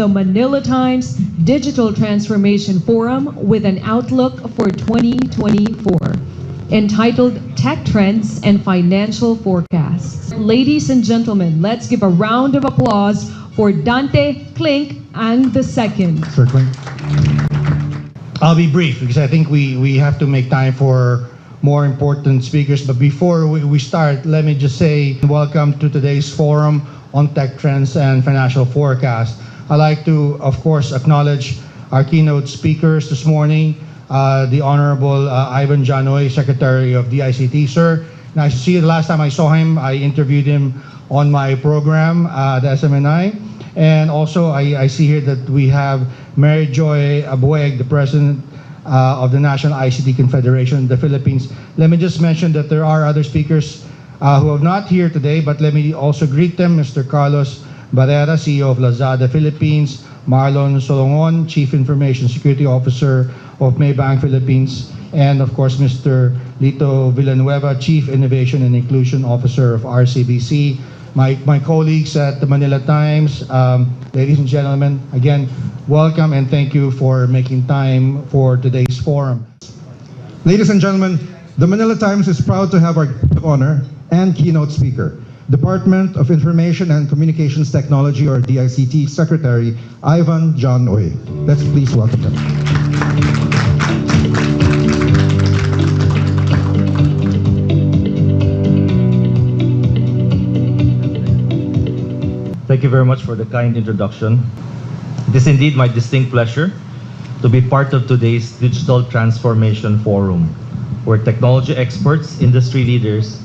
the Manila Times Digital Transformation Forum with an outlook for 2024, entitled Tech Trends and Financial Forecasts. Ladies and gentlemen, let's give a round of applause for Dante Clink and the second. Sir Clink. I'll be brief because I think we have to make time for more important speakers. But before we start, let me just say welcome to today's forum on tech trends and financial forecast. I'd like to, of course, acknowledge our keynote speakers this morning, the Honorable Ivan Janoy, Secretary of DICT. Sir, nice to see you. The last time I saw him, I interviewed him on my program, the SMNI. And also, I see here that we have Mary Joy Abueg, the President of the National ICT Confederation of the Philippines. Let me just mention that there are other speakers who are not here today, but let me also greet them. Mr. Carlos Barrera, CEO of Lazada Philippines, Marlon Solongon, Chief Information Security Officer of Maybank Philippines, and of course, Mr. Lito Villanueva, Chief Innovation and Inclusion Officer of RCBC. My colleagues at the Manila Times, ladies and gentlemen, again, welcome and thank you for making time for today's forum. Ladies and gentlemen, the Manila Times is proud to have our guest of honor and keynote speaker, Department of Information and Communications Technology, or DICT Secretary, Ivan John Oy. Let's please welcome him. Thank you very much for the kind introduction. It is indeed my distinct pleasure to be part of today's Digital Transformation Forum, where technology experts, industry leaders,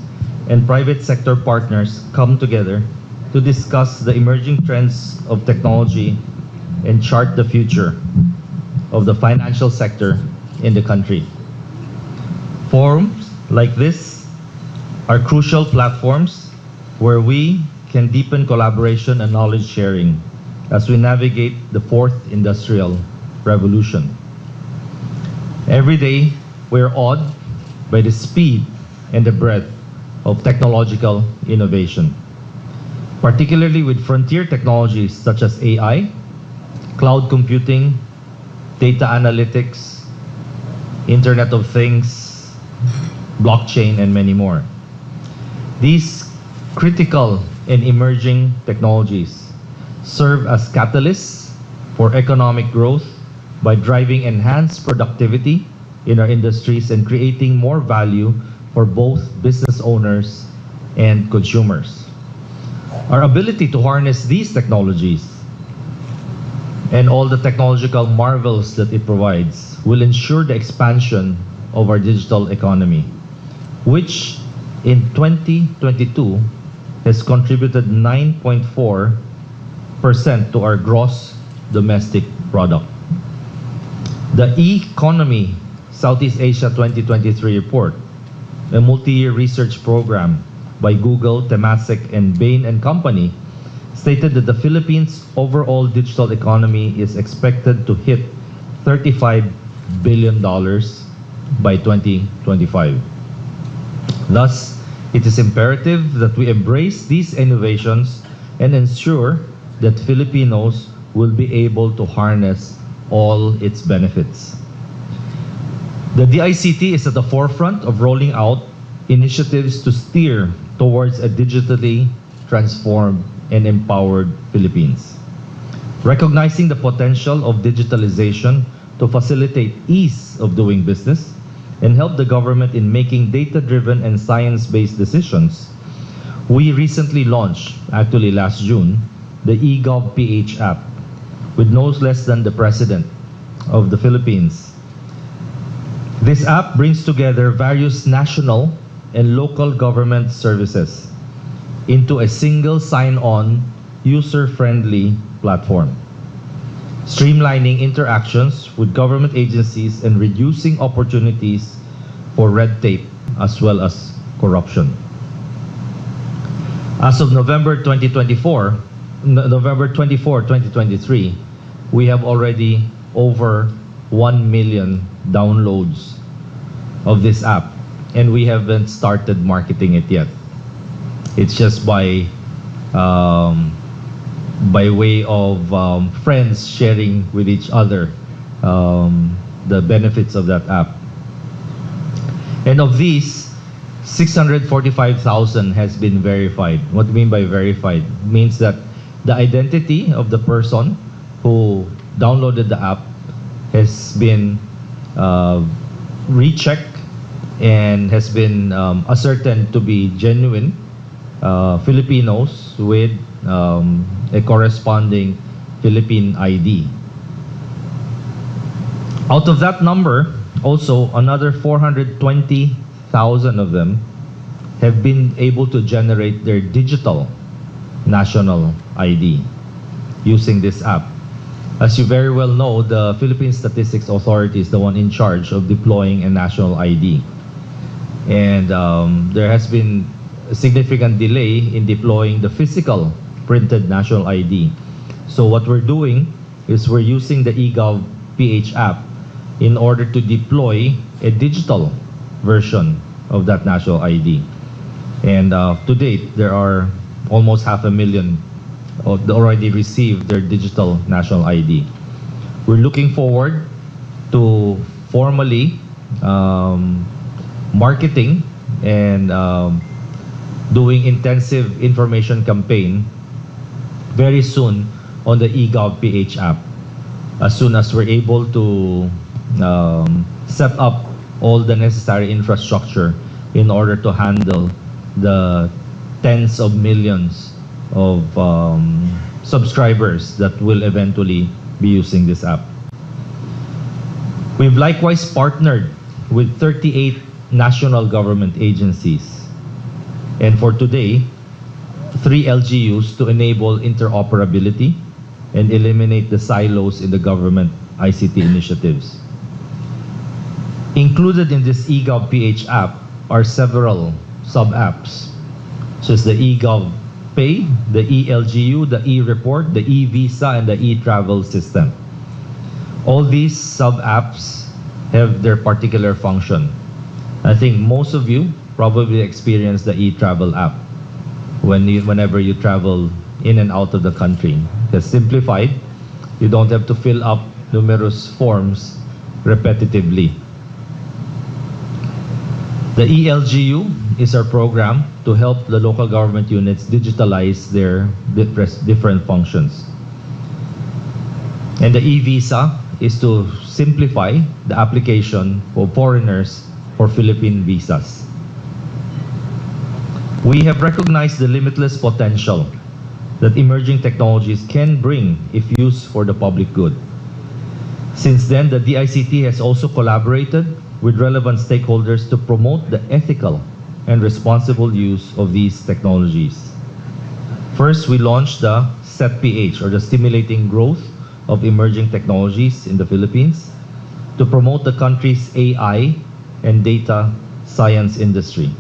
and private sector partners come together to discuss the emerging trends of technology and chart the future of the financial sector in the country. Forums like this are crucial platforms where we can deepen collaboration and knowledge sharing as we navigate the fourth industrial revolution. Every day, we're awed by the speed and the breadth of technological innovation, particularly with frontier technologies such as AI, cloud computing, data analytics, Internet of Things, blockchain, and many more. These critical and emerging technologies serve as catalysts for economic growth by driving enhanced productivity in our industries and creating more value for both business owners and consumers. Our ability to harness these technologies and all the technological marvels that it provides will ensure the expansion of our digital economy, which in 2022 has contributed 9.4% to our gross domestic product. The E-Economy Southeast Asia 2023 report, a multi-year research program by Google, Temasek, and Bain & Company, stated that the Philippines' overall digital economy is expected to hit $35 billion by 2025. Thus, it is imperative that we embrace these innovations and ensure that Filipinos will be able to harness all its benefits. The DICT is at the forefront of rolling out initiatives to steer towards a digitally transformed and empowered Philippines. Recognizing the potential of digitalization to facilitate ease of doing business and help the government in making data-driven and science-based decisions, we recently launched, actually last June, the eGovPH app with no less than the President of the Philippines. This app brings together various national and local government services into a single sign-on, user-friendly platform, streamlining interactions with government agencies and reducing opportunities for red tape as well as corruption. As of November 24, 2023, we have already over 1 million downloads of this app, and we haven't started marketing it yet. It's just by by way of friends sharing with each other the benefits of that app. And of these, 645,000 has been verified. What do you mean by verified? It means that the identity of the person who downloaded the app has been rechecked and has been ascertained to be genuine Filipinos with a corresponding Philippine ID. Out of that number, also another 420,000 of them have been able to generate their digital national ID using this app. As you very well know, the Philippine Statistics Authority is the one in charge of deploying a national ID. And there has been a significant delay in deploying the physical printed national ID. So what we're doing is we're using the eGov PH app in order to deploy a digital version of that national ID. And to date, there are almost 500,000 already received their digital national ID. We're looking forward to formally marketing and doing intensive information campaign very soon on the eGov PH app, as soon as we're able to set up all the necessary infrastructure in order to handle the tens of millions of subscribers that will eventually be using this app. We've likewise partnered with 38 national government agencies, and for today, 3 LGUs to enable interoperability and eliminate the silos in the government ICT initiatives. Included in this eGov PH app are several sub-apps, such as the eGov Pay, the eLGU, the eReport, the eVisa, and the eTravel system. All these sub-apps have their particular function. I think most of you probably experience the eTravel app whenever you travel in and out of the country. It's simplified. You don't have to fill up numerous forms repetitively. The eLGU is our program to help the local government units digitalize their different functions. And the eVisa is to simplify the application for foreigners for Philippine visas. We have recognized the limitless potential that emerging technologies can bring if used for the public good. Since then, the DICT has also collaborated with relevant stakeholders to promote the ethical and responsible use of these technologies. First, we launched the SETPH, or the Stimulating Growth of Emerging Technologies in the Philippines, to promote the country's AI and data science industry.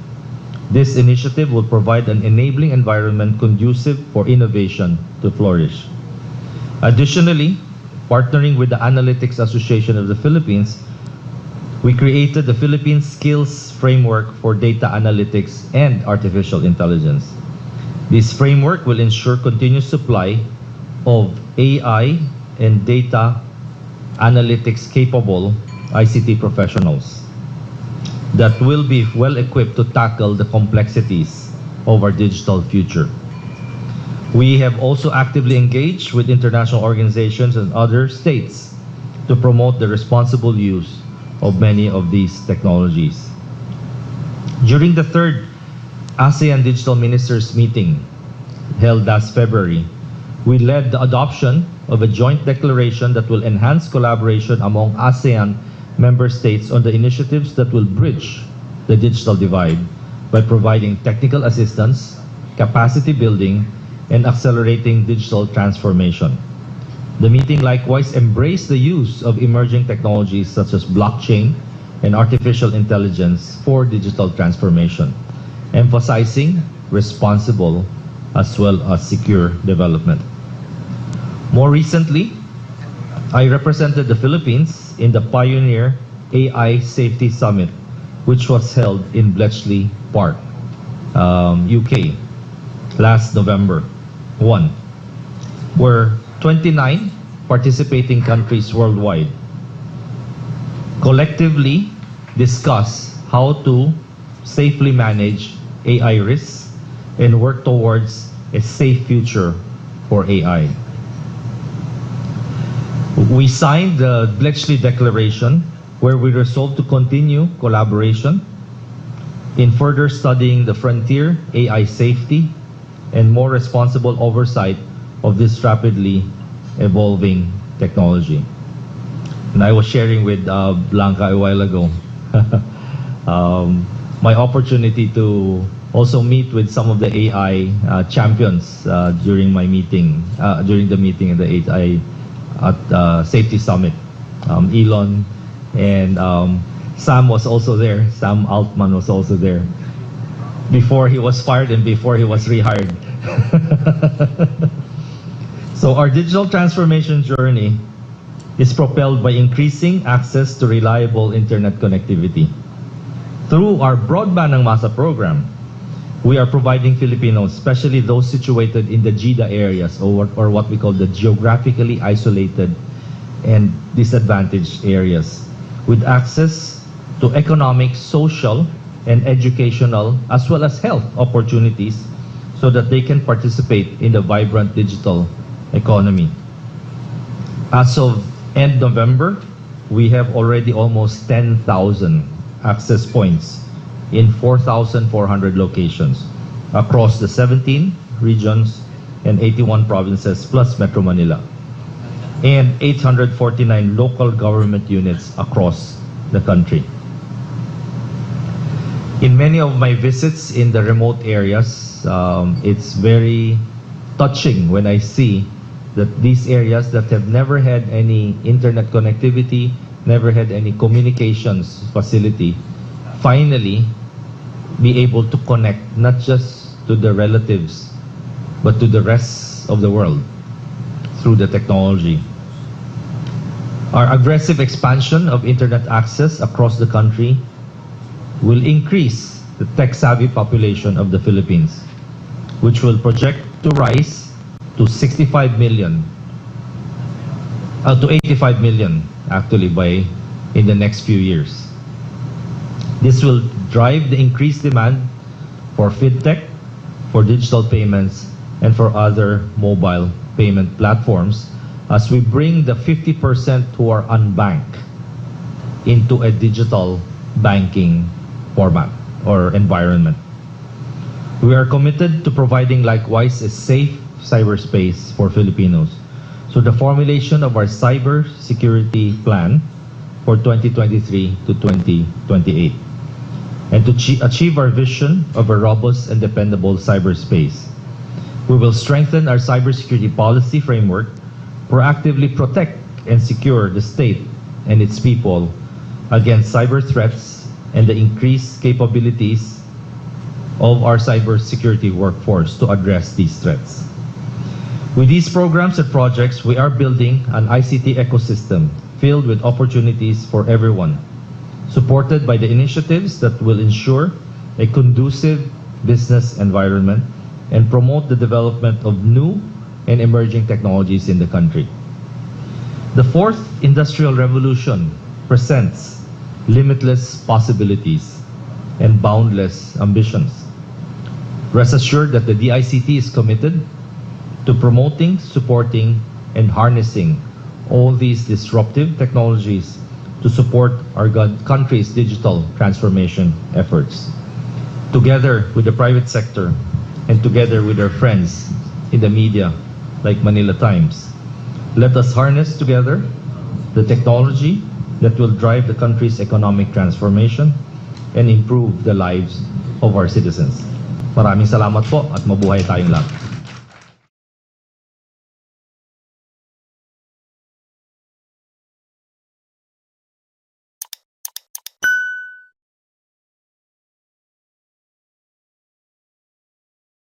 This initiative will provide an enabling environment conducive for innovation to flourish. Additionally, partnering with the Analytics Association of the Philippines, we created the Philippine Skills Framework for Data Analytics and Artificial Intelligence. This framework will ensure continuous supply of AI and data analytics capable ICT professionals that will be well equipped to tackle the complexities of our digital future. We have also actively engaged with international organizations and other states to promote the responsible use of many of these technologies. During the third ASEAN Digital Ministers meeting held last February, we led the adoption of a joint declaration that will enhance collaboration among ASEAN member states on the initiatives that will bridge the digital divide by providing technical assistance, capacity building, and accelerating digital transformation. The meeting likewise embraced the use of emerging technologies such as blockchain and artificial intelligence for digital transformation, emphasizing responsible as well as secure development. More recently, I represented the Philippines in the Pioneer AI Safety Summit, which was held in Bletchley Park, UK, last November 1. where 29 participating countries worldwide collectively discuss how to safely manage AI risks and work towards a safe future for AI. We signed the Bletchley Declaration, where we resolved to continue collaboration in further studying the frontier AI safety and more responsible oversight of this rapidly evolving technology. And I was sharing with Blanca a while ago my opportunity to also meet with some of the AI champions during my meeting, during the meeting at the AI Safety Summit. Elon and Sam was also there. Sam Altman was also there before he was fired and before he was rehired. So our digital transformation journey is propelled by increasing access to reliable internet connectivity. Through our Broadband ng Masa program, we are providing Filipinos, especially those situated in the GIDA areas, or what we call the geographically isolated and disadvantaged areas, with access to economic, social, and educational, as well as health opportunities, so that they can participate in the vibrant digital economy. As of end November, we have already almost 10,000 access points in 4,400 locations across the 17 regions and 81 provinces plus Metro Manila, and 849 local government units across the country. In many of my visits in the remote areas, it's very touching when I see that these areas that have never had any internet connectivity, never had any communications facility, finally be able to connect not just to the relatives, but to the rest of the world through the technology. Our aggressive expansion of internet access across the country will increase the tech-savvy population of the Philippines, which will project to rise to 65 million, to 85 million actually in the next few years. This will drive the increased demand for fintech, for digital payments, and for other mobile payment platforms as we bring the 50% who are unbanked into a digital banking format or environment. We are committed to providing likewise a safe cyberspace for Filipinos. So the formulation of our cybersecurity plan for 2023 to 2028, and to achieve our vision of a robust and dependable cyberspace, we will strengthen our cybersecurity policy framework, proactively protect and secure the state and its people against cyber threats, and the increased capabilities of our cybersecurity workforce to address these threats. With these programs and projects, we are building an ICT ecosystem filled with opportunities for everyone, supported by the initiatives that will ensure a conducive business environment and promote the development of new and emerging technologies in the country. The fourth industrial revolution presents limitless possibilities and boundless ambitions. Rest assured that the DICT is committed to promoting, supporting, and harnessing all these disruptive technologies to support our country's digital transformation efforts. Together with the private sector and together with our friends in the media like Manila Times, let us harness together the technology that will drive the country's economic transformation and improve the lives of our citizens. Maraming salamat po at mabuhay tayong lahat.